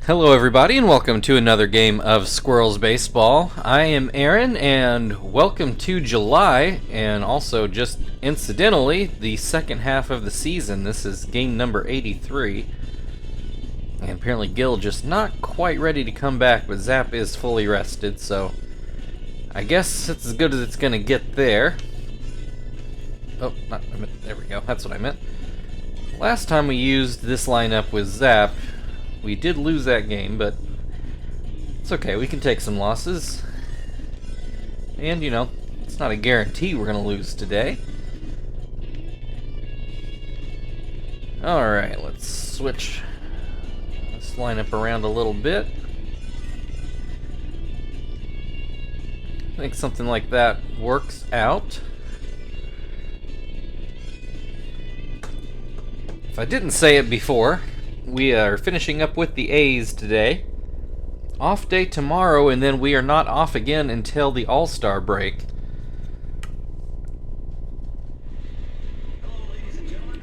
Hello everybody and welcome to another game of Squirrels Baseball. I am Aaron and welcome to July, and also just incidentally the second half of the season. This is game number 83. And apparently Gil just not quite ready to come back, but Zap is fully rested, so I guess it's as good as it's gonna get there. Oh, there we go, that's what I meant. Last time we used this lineup with Zap, we did lose that game, but it's okay, we can take some losses. And, you know, it's not a guarantee we're going to lose today. Alright, let's switch this lineup around a little bit. I think something like that works out. If I didn't say it before, we are finishing up with the A's today. Off day tomorrow, and then we are not off again until the All-Star break,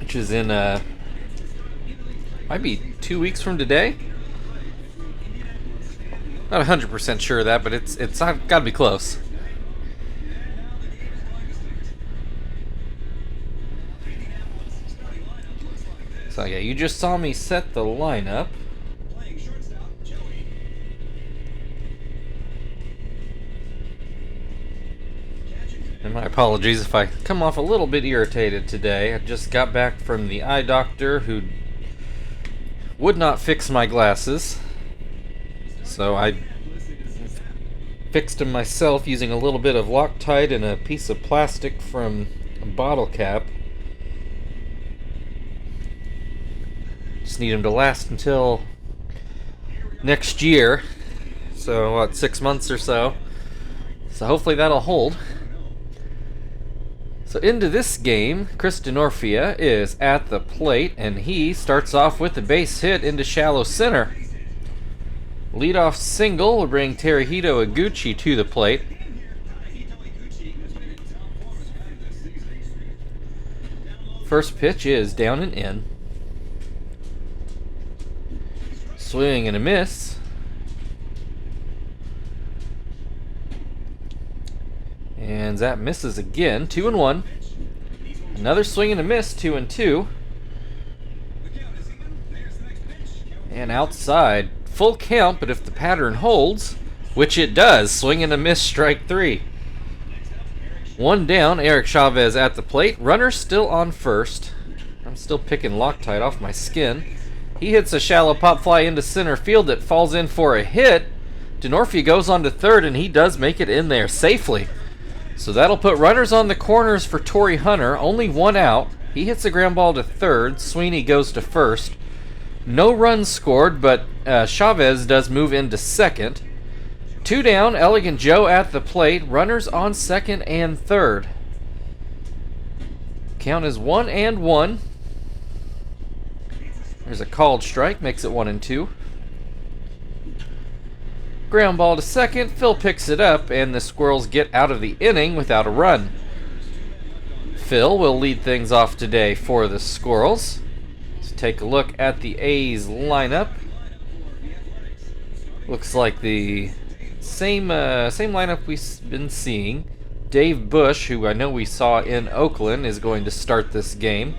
which is in might be 2 weeks from today. Not 100% sure of that, but it's got to be close. So yeah, you just saw me set the lineup. And my apologies if I come off a little bit irritated today. I just got back from the eye doctor who would not fix my glasses. So I fixed them myself using a little bit of Loctite and a piece of plastic from a bottle cap. Just need them to last until next year, so what, 6 months or so. So hopefully that'll hold. So into this game, Chris Denorfia is at the plate, and he starts off with a base hit into shallow center. Leadoff single will bring Teruhito Iguchi to the plate. First pitch is down and in. Swing and a miss. And that misses again. 2-1. Another swing and a miss. 2-2. And outside. Full count, but if the pattern holds, which it does, swing and a miss, strike 3. One down. Eric Chavez at the plate. Runner still on first. I'm still picking Loctite off my skin. He hits a shallow pop fly into center field that falls in for a hit. Denorfia goes on to third, and he does make it in there safely. So that'll put runners on the corners for Torrey Hunter. Only one out. He hits a ground ball to third. Sweeney goes to first. No runs scored, but Chavez does move into second. 2 down. Elegant Joe at the plate. Runners on second and third. Count is 1-1. There's a called strike, makes it 1-2. Ground ball to second, Phil picks it up, and the Squirrels get out of the inning without a run. Phil will lead things off today for the Squirrels. Let's take a look at the A's lineup. Looks like the same lineup we've been seeing. Dave Bush, who I know we saw in Oakland, is going to start this game.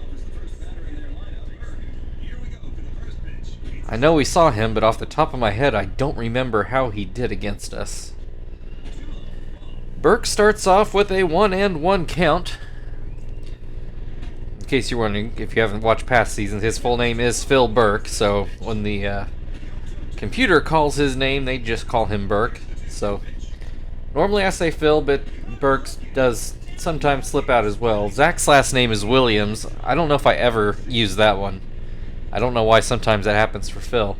I know we saw him, but off the top of my head, I don't remember how he did against us. Burke starts off with a 1-1 count. In case you're wondering, if you haven't watched past seasons, his full name is Phil Burke, so when the computer calls his name, they just call him Burke. So normally I say Phil, but Burke does sometimes slip out as well. Zach's last name is Williams. I don't know if I ever use that one. I don't know why sometimes that happens for Phil.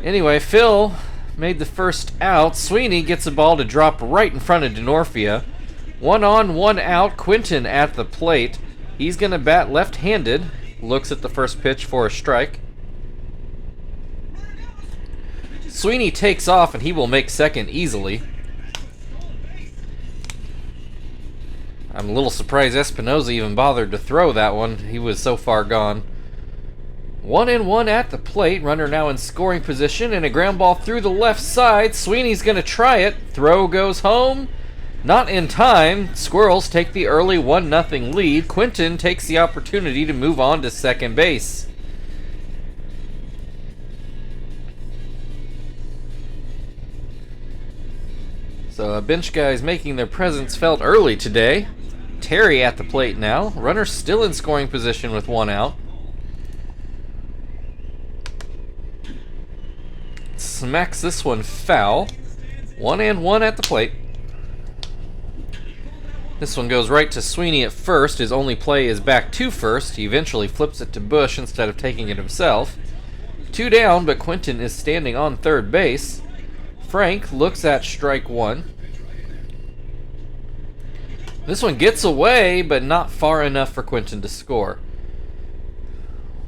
Anyway, Phil made the first out. Sweeney gets a ball to drop right in front of Denorfia. 1 on, 1 out. Quinton at the plate. He's going to bat left-handed. Looks at the first pitch for a strike. Sweeney takes off, and he will make second easily. I'm a little surprised Espinoza even bothered to throw that one. He was so far gone. 1-1 at the plate. Runner now in scoring position, and a ground ball through the left side. Sweeney's going to try it. Throw goes home. Not in time. Squirrels take the early 1-0 lead. Quinton takes the opportunity to move on to second base. So bench guys making their presence felt early today. Terry at the plate now. Runner still in scoring position with 1 out. Smacks this one foul. 1-1 at the plate. This one goes right to Sweeney at first. His only play is back to first. He eventually flips it to Bush instead of taking it himself. 2 down, but Quinton is standing on third base. Frank looks at strike 1. This one gets away, but not far enough for Quinton to score.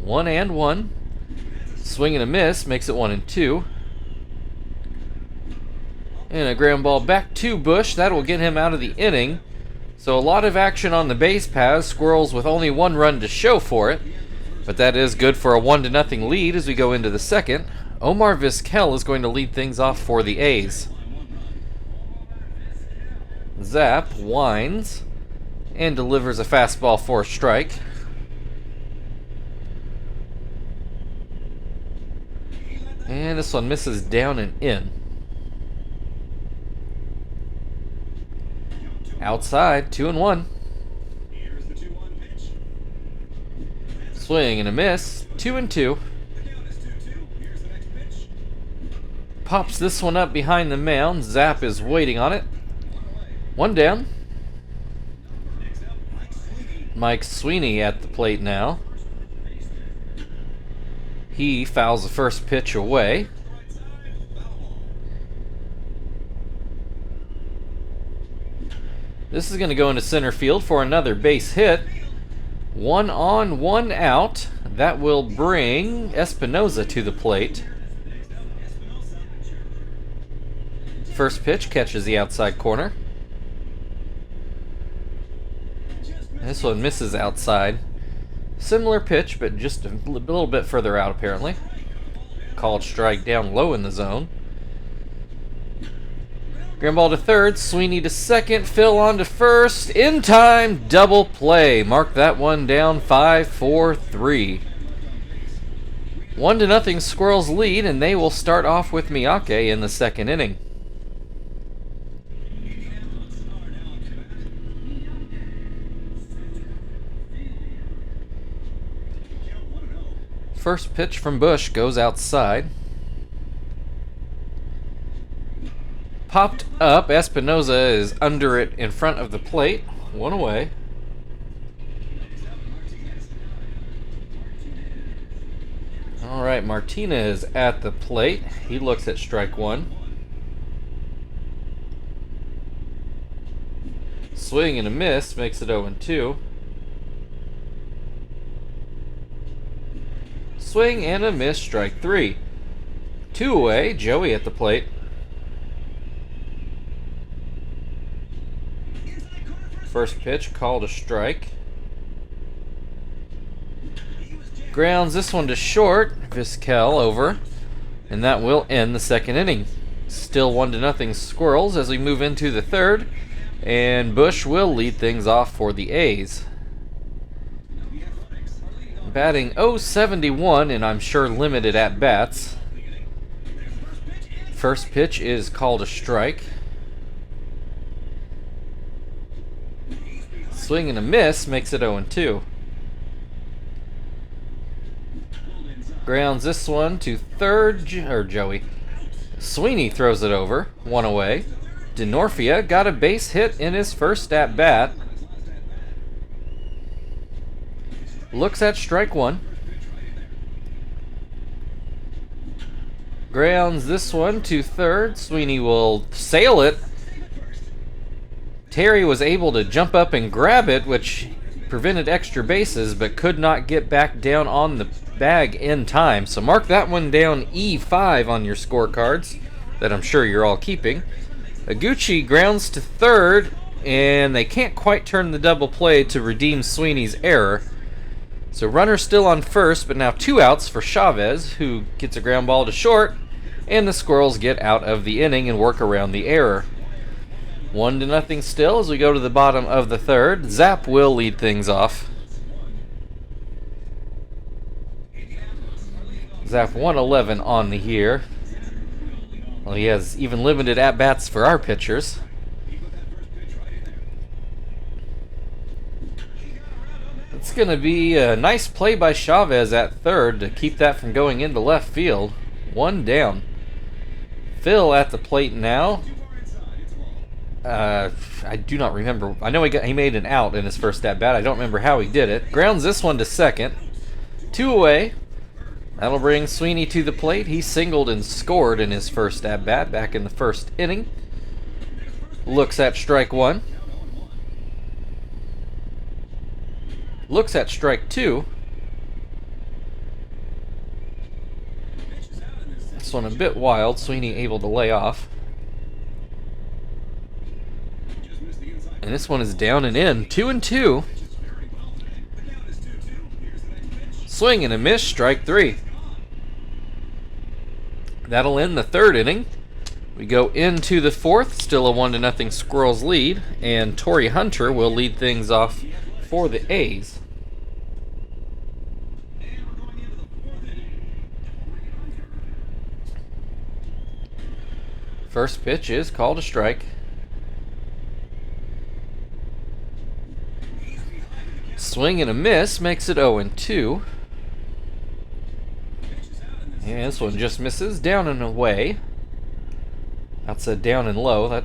1-1. Swing and a miss makes it 1-2. And a ground ball back to Bush. That will get him out of the inning. So a lot of action on the base paths. Squirrels with only 1 run to show for it. But that is good for a 1-0 lead as we go into the second. Omar Vizquel is going to lead things off for the A's. Zap winds and delivers a fastball for a strike. And this one misses down and in. Outside, 2-1. Swing and a miss, 2-2. Pops this one up behind the mound. Zap is waiting on it. 1 down. Mike Sweeney at the plate now. He fouls the first pitch away. This is going to go into center field for another base hit. 1 on, 1 out. That will bring Espinoza to the plate. First pitch catches the outside corner. This one misses outside. Similar pitch, but just a little bit further out apparently. Called strike down low in the zone. Ground ball to third, Sweeney to second, Phil on to first. In time, double play. Mark that one down, 5-4-3. 1-0 Squirrels lead, and they will start off with Miyake in the second inning. First pitch from Bush goes outside. Popped up. Espinoza is under it in front of the plate. 1 away. Alright, Martinez at the plate. He looks at strike 1. Swing and a miss makes it 0-2. Swing and a miss, strike 3. 2 away, Joey at the plate. First pitch called a strike. Grounds this one to short. Vizquel over. And that will end the second inning. Still 1-0 Squirrels as we move into the third. And Bush will lead things off for the A's. Batting .071, and I'm sure limited at bats. First pitch is called a strike. Swing and a miss makes it 0-2. Grounds this one to third, Joey. Sweeney throws it over, 1 away. DeNorfia got a base hit in his first at bat. Looks at strike 1. Grounds this one to third. Sweeney will sail it. Terry was able to jump up and grab it, which prevented extra bases, but could not get back down on the bag in time. So mark that one down E5 on your scorecards that I'm sure you're all keeping. Aguchi grounds to third, and they can't quite turn the double play to redeem Sweeney's error. So runner still on first, but now 2 outs for Chavez, who gets a ground ball to short, and the Squirrels get out of the inning and work around the error. 1-0 still as we go to the bottom of the third. Zap will lead things off. Zap 111 on the year. Well, he has even limited at-bats for our pitchers. It's going to be a nice play by Chavez at third to keep that from going into left field. 1 down. Phil at the plate now. I do not remember. I know he made an out in his first at-bat. I don't remember how he did it. Grounds this one to second. 2 away. That'll bring Sweeney to the plate. He singled and scored in his first at-bat back in the first inning. Looks at strike 1. Looks at strike 2. This one a bit wild. Sweeney able to lay off. And this one is down and in. 2-2. Swing and a miss. Strike 3. That'll end the third inning. We go into the fourth. Still a 1-0 Squirrels lead. And Torrey Hunter will lead things off for the A's. First pitch is called a strike. Swing and a miss makes it 0-2. And this one just misses. Down and away. That's a down and low.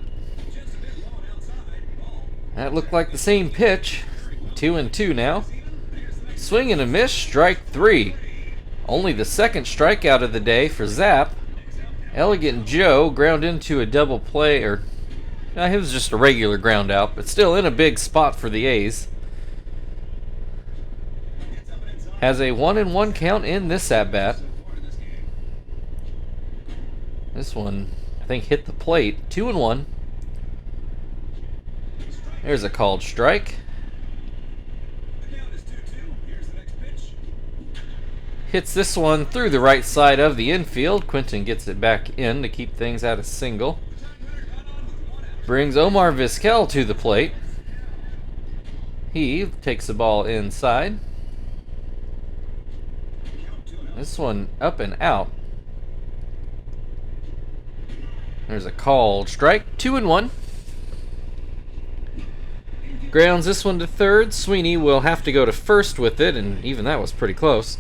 That looked like the same pitch. 2-2 now. Swing and a miss. Strike 3. Only the second strikeout of the day for Zap. Elegant Joe ground into a double play, or it was just a regular ground out, but still in a big spot for the A's. Has a 1-1 count in this at-bat. This one, I think, hit the plate. 2-1. There's a called strike. Hits this one through the right side of the infield. Quinton gets it back in to keep things at a single. Brings Omar Vizquel to the plate. He takes the ball inside. This one up and out. There's a called strike. 2-1. Grounds this one to third. Sweeney will have to go to first with it, and even that was pretty close.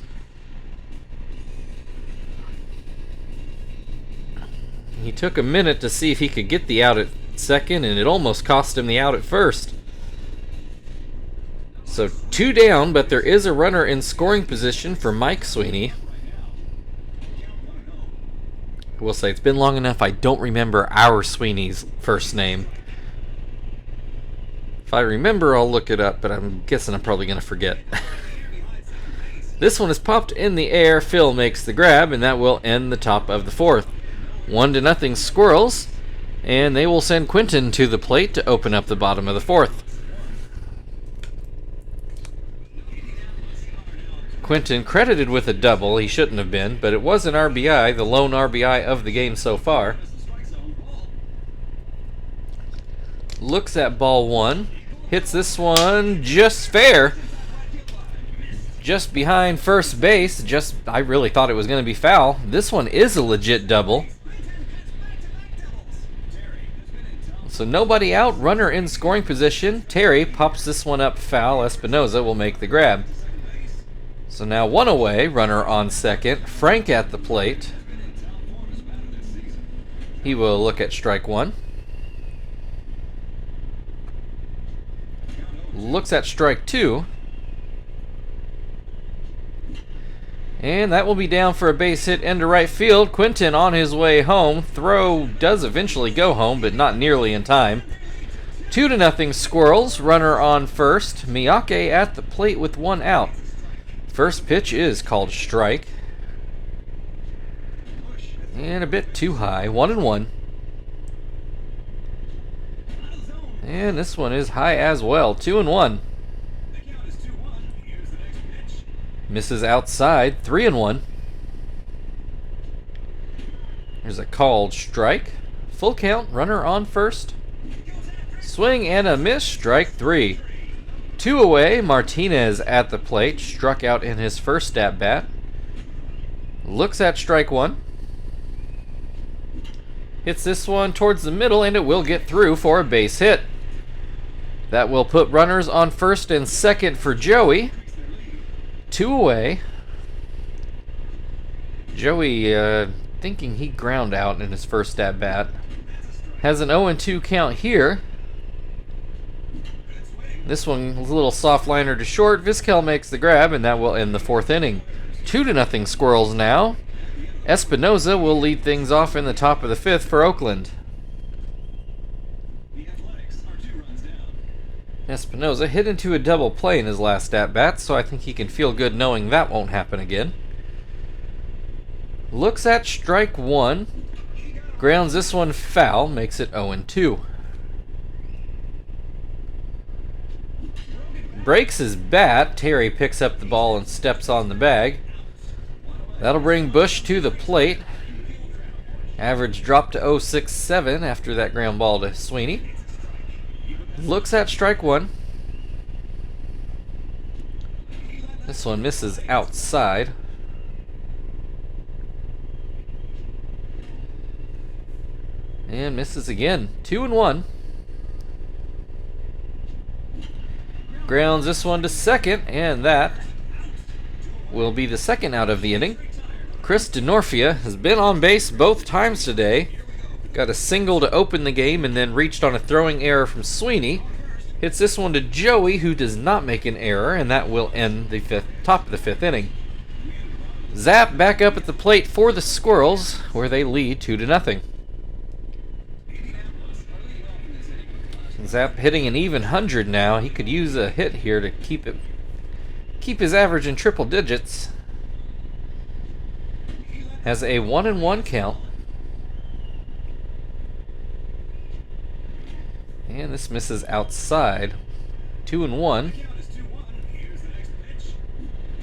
He took a minute to see if he could get the out at second, and it almost cost him the out at first. So 2 down, but there is a runner in scoring position for Mike Sweeney. I will say it's been long enough I don't remember our Sweeney's first name. If I remember, I'll look it up, but I'm guessing I'm probably going to forget. This one is popped in the air. Phil makes the grab, and that will end the top of the fourth. 1-0 Squirrels, and they will send Quinton to the plate to open up the bottom of the fourth. Quinton credited with a double. He shouldn't have been, but it was an RBI, the lone RBI of the game so far. Looks at ball 1. Hits this one just fair. Just behind first base. I really thought it was going to be foul. This one is a legit double. So nobody out, runner in scoring position. Terry pops this one up foul. Espinoza will make the grab. So now 1 away, runner on second. Frank at the plate. He will look at strike 1. Looks at strike 2. And that will be down for a base hit into right field. Quinton on his way home. Throw does eventually go home, but not nearly in time. 2-0 Squirrels. Runner on first. Miyake at the plate with 1 out. First pitch is called strike. And a bit too high. 1-1. And this one is high as well. 2-1. Misses outside, 3-1. There's a called strike. Full count, runner on first. Swing and a miss, strike 3. 2 away, Martinez at the plate, struck out in his first at bat. Looks at strike 1. Hits this one towards the middle, and it will get through for a base hit. That will put runners on first and second for Joey. 2 away. Joey thinking he ground out in his first at bat. Has an 0-2 count here. This one a little soft liner to short. Vizquel makes the grab, and that will end the 4th inning. 2-0 Squirrels now. Espinoza will lead things off in the top of the 5th for Oakland. Espinoza hit into a double play in his last at-bat, so I think he can feel good knowing that won't happen again. Looks at strike 1. Grounds this one foul, makes it 0-2. Breaks his bat. Terry picks up the ball and steps on the bag. That'll bring Bush to the plate. Average dropped to 0.67 after that ground ball to Sweeney. Looks at strike 1. This one misses outside. And misses again. 2-1. Grounds this one to second, and that will be the second out of the inning. Chris DeNorfia has been on base both times today. Got a single to open the game and then reached on a throwing error from Sweeney. Hits this one to Joey, who does not make an error, and that will end the top of the 5th inning. Zap back up at the plate for the Squirrels, where they lead 2-0. Zap hitting an even 100 now. He could use a hit here to keep his average in triple digits. Has a 1-1 count. And this misses outside. 2-1.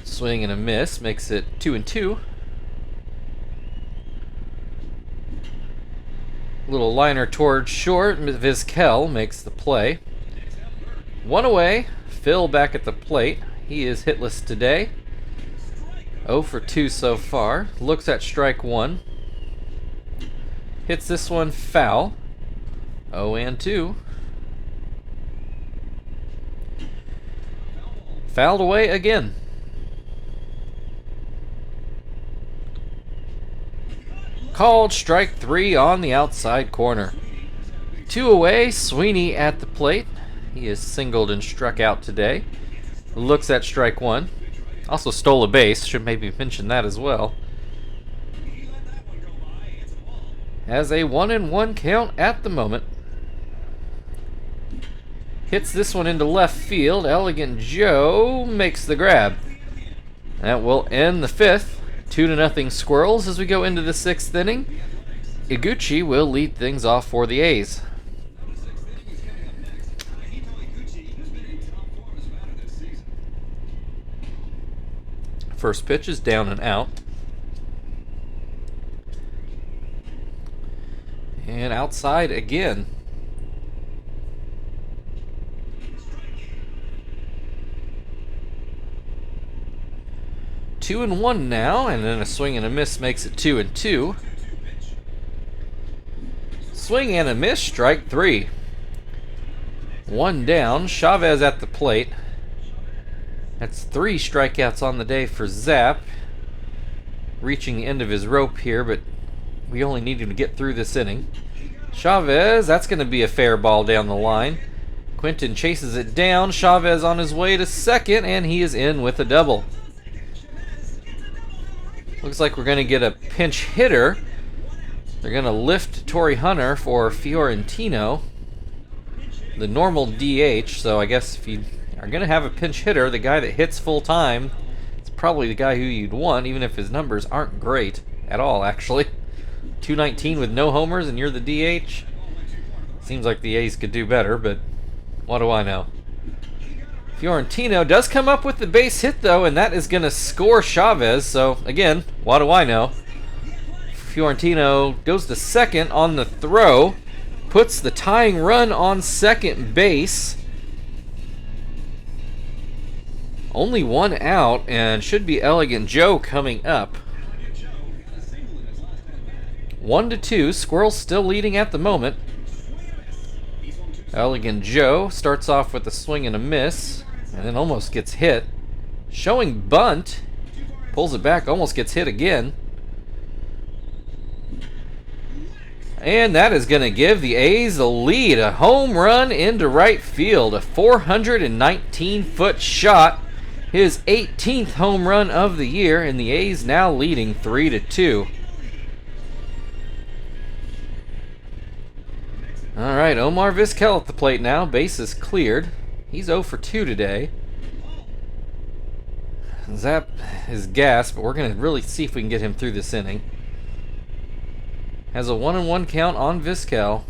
Swing and a miss makes it 2-2. Little liner towards short. Vizquel makes the play. 1 away. Phil back at the plate. He is hitless today. 0 for 2 so far. Looks at strike 1. Hits this one foul. 0-2. Fouled away again. Called strike 3 on the outside corner. 2 away, Sweeney at the plate. He is singled and struck out today. Looks at strike 1. Also stole a base, should maybe mention that as well. Has a 1-1 count at the moment. Hits this one into left field. Elegant Joe makes the grab. That will end the 5th. 2-0 Squirrels as we go into the 6th inning. Iguchi will lead things off for the A's. First pitch is down and out. And outside again. Two and one now, and then a swing and a miss makes it 2-2. Swing and a miss, strike 3. One down, Chavez at the plate. That's 3 strikeouts on the day for Zap. Reaching the end of his rope here, but we only need him to get through this inning. Chavez, that's going to be a fair ball down the line. Quinton chases it down. Chavez on his way to second, and he is in with a double. Looks like we're going to get a pinch hitter. They're going to lift Torrey Hunter for Fiorentino, the normal DH. So I guess if you are going to have a pinch hitter, the guy that hits full time, it's probably the guy who you'd want, even if his numbers aren't great at all, actually. 219 with no homers, and you're the DH. Seems like the A's could do better, but what do I know? Fiorentino does come up with the base hit, though, and that is going to score Chavez. So, again, what do I know? Fiorentino goes to second on the throw, puts the tying run on second base. Only one out, and should be Elegant Joe coming up. 1-2, Squirrels still leading at the moment. Elegant Joe starts off with a swing and a miss, and then almost gets hit. Showing bunt, pulls it back, almost gets hit again. And that is going to give the A's a lead. A home run into right field. A 419-foot shot. His 18th home run of the year, and the A's now leading 3-2. All right, Omar Vizquel at the plate now. Base is cleared. He's 0 for 2 today. Zap is gas, but we're going to really see if we can get him through this inning. Has a 1-1 count on Vizquel.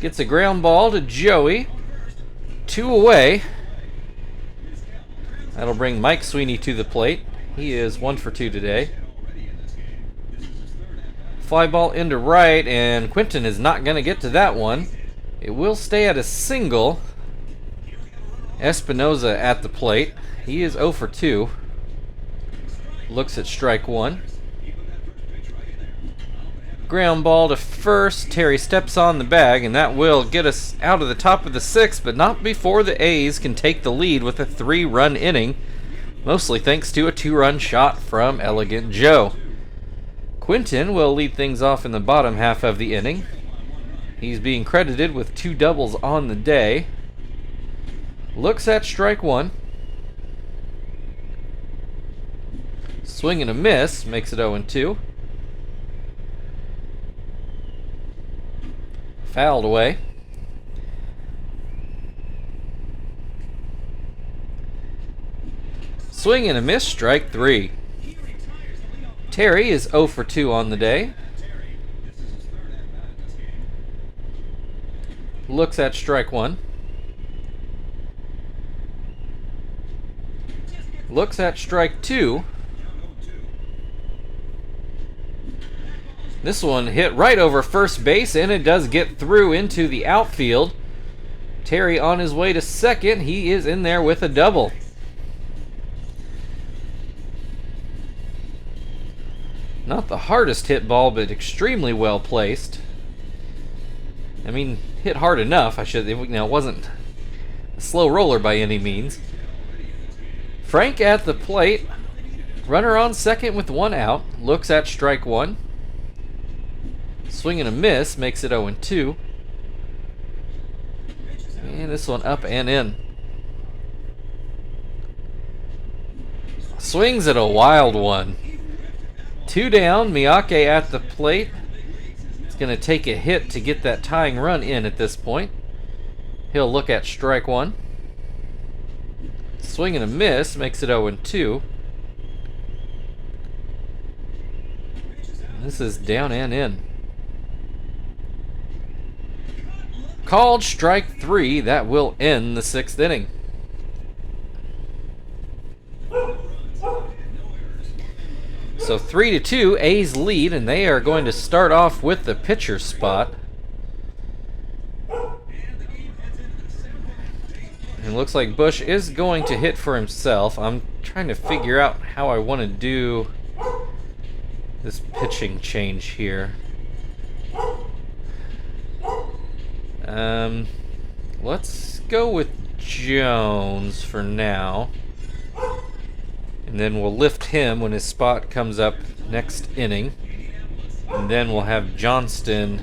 Gets a ground ball to Joey. 2 away. That'll bring Mike Sweeney to the plate. He is 1 for 2 today. Fly ball into right, and Quinton is not going to get to that one. It will stay at a single. Espinoza at the plate. He is 0 for 2. Looks at strike 1. Ground ball to first. Terry steps on the bag, and that will get us out of the top of the 6th, but not before the A's can take the lead with a 3-run inning, mostly thanks to a 2-run shot from Elegant Joe. Quinton will lead things off in the bottom half of the inning. He's being credited with 2 doubles on the day. Looks at strike 1. Swing and a miss, makes it 0-2. Fouled away. Swing and a miss, strike 3. Terry is 0 for 2 on the day. Looks at strike 1. Looks at strike 2. This one hit right over first base, and it does get through into the outfield. Terry on his way to second. He is in there with a double. Not the hardest hit ball, but extremely well placed. I mean, hit hard enough. It wasn't a slow roller by any means. Frank at the plate. Runner on second with 1 out. Looks at strike 1. Swing and a miss, makes it 0-2. And this one up and in. Swings at a wild one. 2 down, Miyake at the plate. It's going to take a hit to get that tying run in at this point. He'll look at strike 1. Swing and a miss, makes it 0-2. This is down and in. Called strike 3. That will end the 6th inning. So 3-2, A's lead, and they are going to start off with the pitcher spot. And it looks like Bush is going to hit for himself. I'm trying to figure out how I want to do this pitching change here. Let's go with Jones for now. And then we'll lift him when his spot comes up next inning. And then we'll have Johnston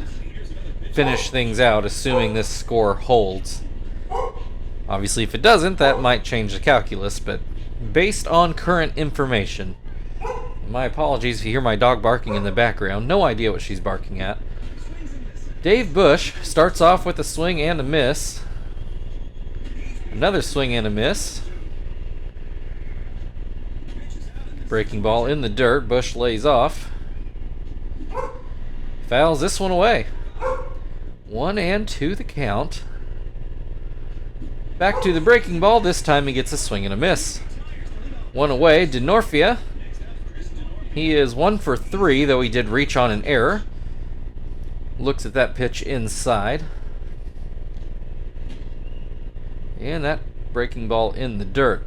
finish things out, assuming this score holds. Obviously, if it doesn't, that might change the calculus, but based on current information. My apologies if you hear my dog barking in the background. No idea what she's barking at. Dave Bush starts off with a swing and a miss. Another swing and a miss. Breaking ball in the dirt. Bush lays off. Fouls this one away. 1-2 the count. Back to the breaking ball. This time he gets a swing and a miss. One away, Denorfia. He is 1 for 3, though he did reach on an error. Looks at that pitch inside. And that breaking ball in the dirt.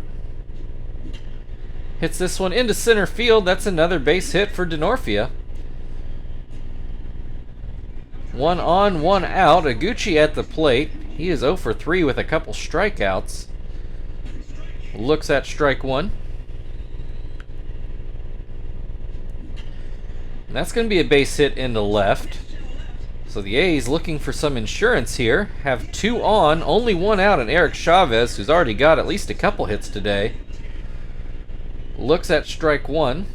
Hits this one into center field. That's another base hit for Denorfia. 1 on, 1 out. Iguchi at the plate. He is 0 for 3 with a couple strikeouts. Looks at strike 1. And that's going to be a base hit into left. So the A's, looking for some insurance here, have 2 on, only 1 out, and Eric Chavez, who's already got at least a couple hits today, looks at strike 1.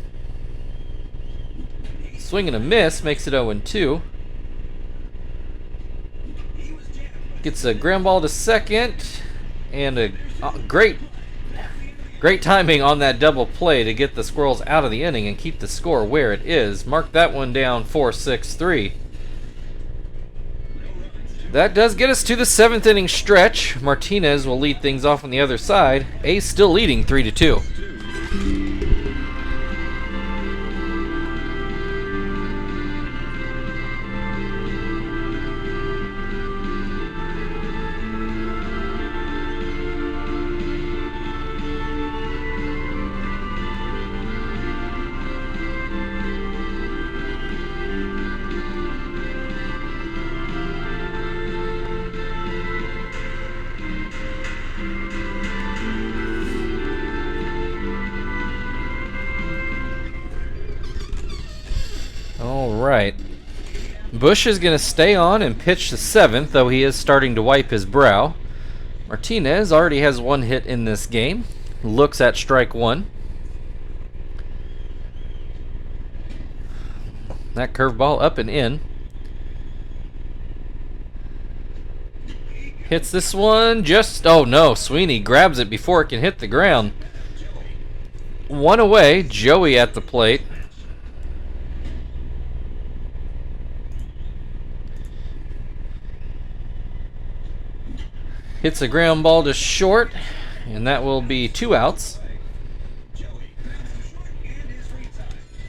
Swing and a miss, makes it 0-2. Gets a ground ball to second, and a great timing on that double play to get the Squirrels out of the inning and keep the score where it is. Mark that one down, 4-6-3. That does get us to the 7th inning stretch. Martinez will lead things off on the other side. A's still leading 3-2. Alright. Bush is going to stay on and pitch the 7th, though he is starting to wipe his brow. Martinez already has 1 hit in this game. Looks at strike 1. That curveball up and in. Hits this one just... oh no, Sweeney grabs it before it can hit the ground. 1 away, Joey at the plate. Hits a ground ball to short, and that will be 2 outs.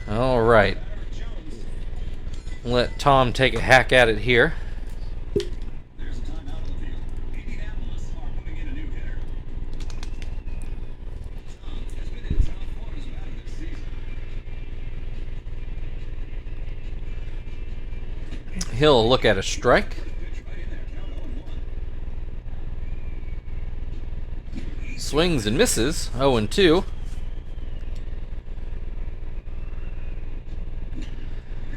All right. Let Tom take a hack at it here. He'll look at a strike. Swings and misses, 0-2.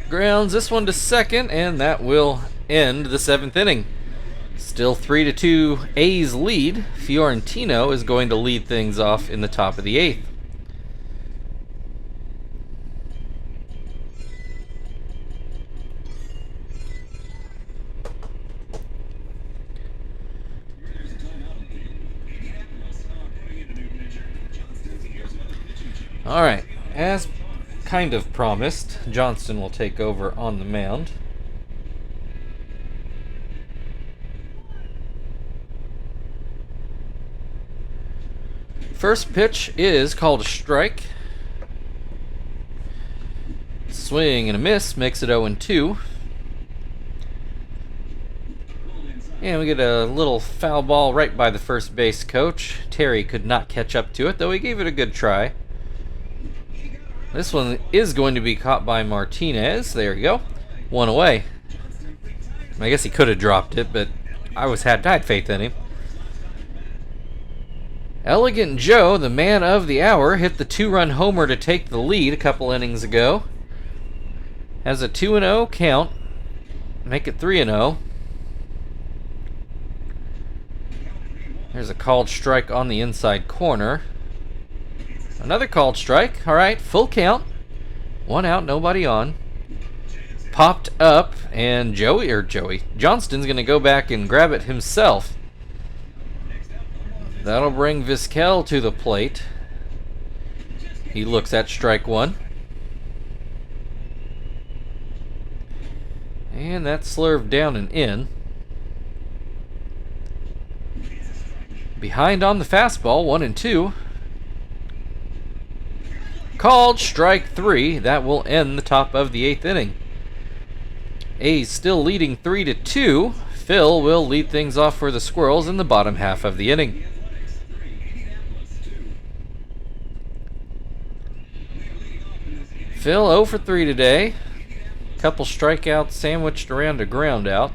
Grounds this one to second, and that will end the 7th inning. Still 3-2 A's lead. Fiorentino is going to lead things off in the top of the 8th. Alright, as kind of promised, Johnston will take over on the mound. First pitch is called a strike. Swing and a miss makes it 0-2. And we get a little foul ball right by the first base coach. Terry could not catch up to it, though he gave it a good try. This one is going to be caught by Martinez. There you go. 1 away. I guess he could have dropped it, but I had faith in him. Elegant Joe, the man of the hour, hit the 2-run homer to take the lead a couple innings ago. Has a 2-0 count. Make it 3-0. There's a called strike on the inside corner. Another called strike. Alright, full count. 1 out, nobody on. Popped up, and Johnston's going to go back and grab it himself. That'll bring Vizquel to the plate. He looks at strike 1. And that's slurved down and in. Behind on the fastball, 1-2. Called strike 3. That will end the top of the 8th inning. A's still leading 3-2. Phil will lead things off for the Squirrels in the bottom half of the inning. Phil 0 for 3 today. Couple strikeouts sandwiched around a ground out.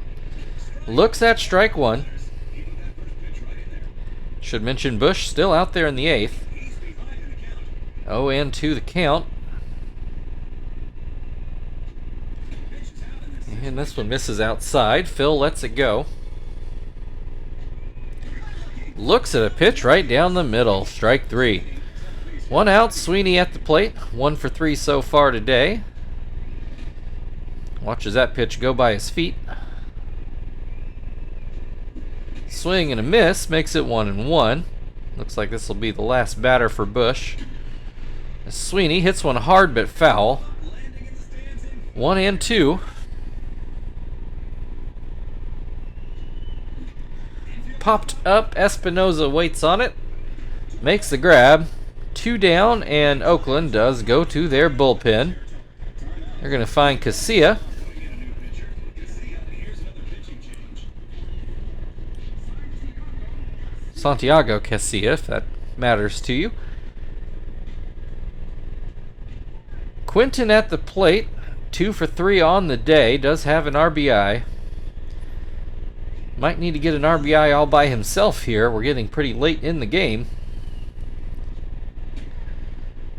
Looks at strike 1. Should mention Bush still out there in the 8th. 0-2 the count. And this one misses outside. Phil lets it go. Looks at a pitch right down the middle. Strike 3. 1 out. Sweeney at the plate. 1 for 3 so far today. Watches that pitch go by his feet. Swing and a miss makes it 1-1. Looks like this will be the last batter for Bush. Sweeney hits one hard but foul. 1-2. Popped up. Espinoza waits on it. Makes the grab. 2 down, and Oakland does go to their bullpen. They're going to find Casilla. Santiago Casilla, if that matters to you. Quinton at the plate, 2 for 3 on the day, does have an RBI. Might need to get an RBI all by himself here. We're getting pretty late in the game.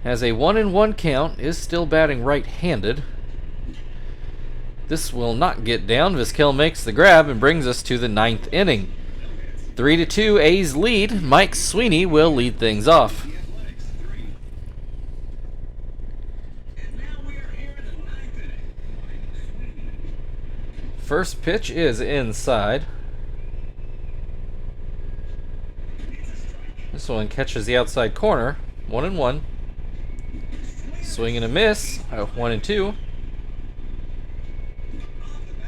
Has a 1-1 count, is still batting right-handed. This will not get down. Vizquel makes the grab and brings us to the 9th inning. 3-2 A's lead. Mike Sweeney will lead things off. First pitch is inside. This one catches the outside corner. 1-1. Swing and a miss. 1-2.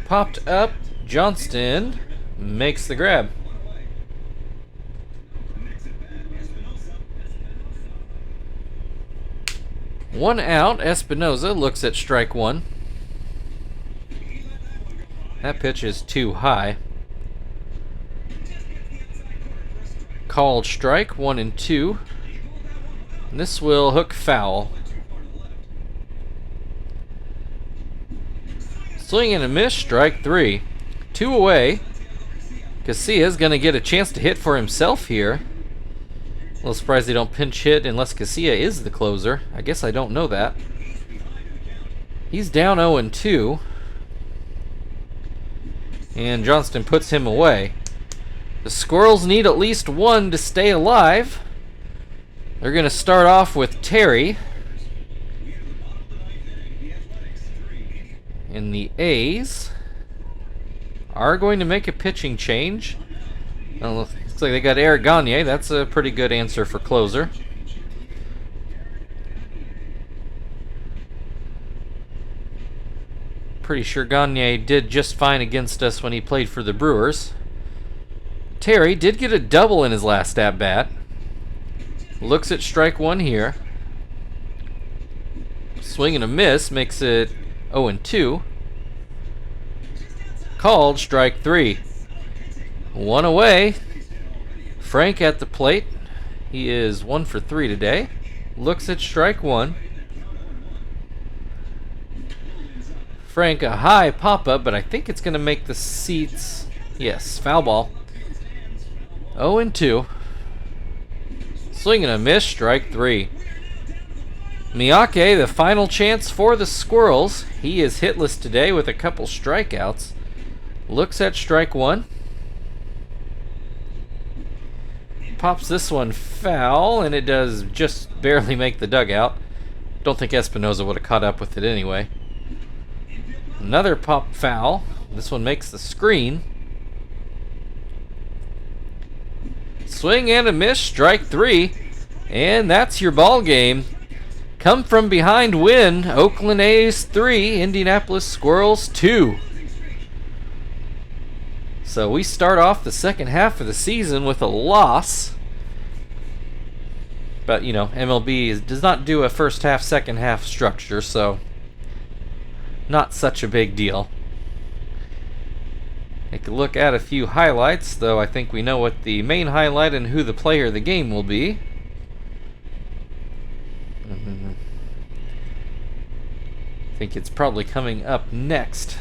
Popped up. Johnston makes the grab. One out. Espinoza looks at strike 1. That pitch is too high. Called strike 1-2. And this will hook foul. Swing and a miss. Strike 3. 2 away. Casilla's going to get a chance to hit for himself here. A little surprised they don't pinch hit unless Casilla is the closer. I guess I don't know that. He's down 0-2. And Johnston puts him away. The Squirrels need at least 1 to stay alive. They're going to start off with Terry. And the A's are going to make a pitching change. Looks like they got Eric Gagne. That's a pretty good answer for closer. Pretty sure Gagne did just fine against us when he played for the Brewers. Terry did get a double in his last at-bat. Looks at strike 1 here. Swing and a miss makes it 0-2. Called strike 3. 1 away. Frank at the plate. He is 1 for 3 today. Looks at strike 1. Frank, a high pop-up, but I think it's going to make the seats. Yes, foul ball. 0-2. Swing and a miss, strike 3. Miyake, the final chance for the Squirrels. He is hitless today with a couple strikeouts. Looks at strike 1. Pops this one foul, and it does just barely make the dugout. Don't think Espinoza would have caught up with it anyway. Another pop foul. This one makes the screen. Swing and a miss, strike 3. And that's your ball game. Come from behind win. Oakland A's 3, Indianapolis Squirrels 2. So we start off the second half of the season with a loss. But, you know, MLB does not do a first half, second half structure, so not such a big deal. Take a look at a few highlights, though I think we know what the main highlight and who the player of the game will be. I think it's probably coming up next.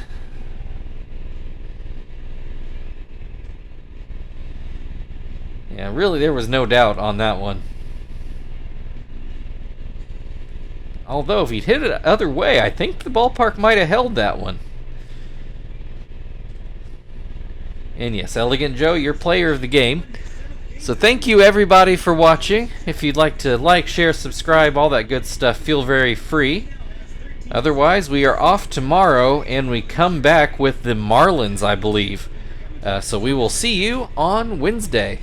Yeah, really, there was no doubt on that one. Although, if he'd hit it the other way, I think the ballpark might have held that one. And yes, Elegant Joe, your player of the game. So thank you, everybody, for watching. If you'd like to like, share, subscribe, all that good stuff, feel very free. Otherwise, we are off tomorrow, and we come back with the Marlins, I believe. So we will see you on Wednesday.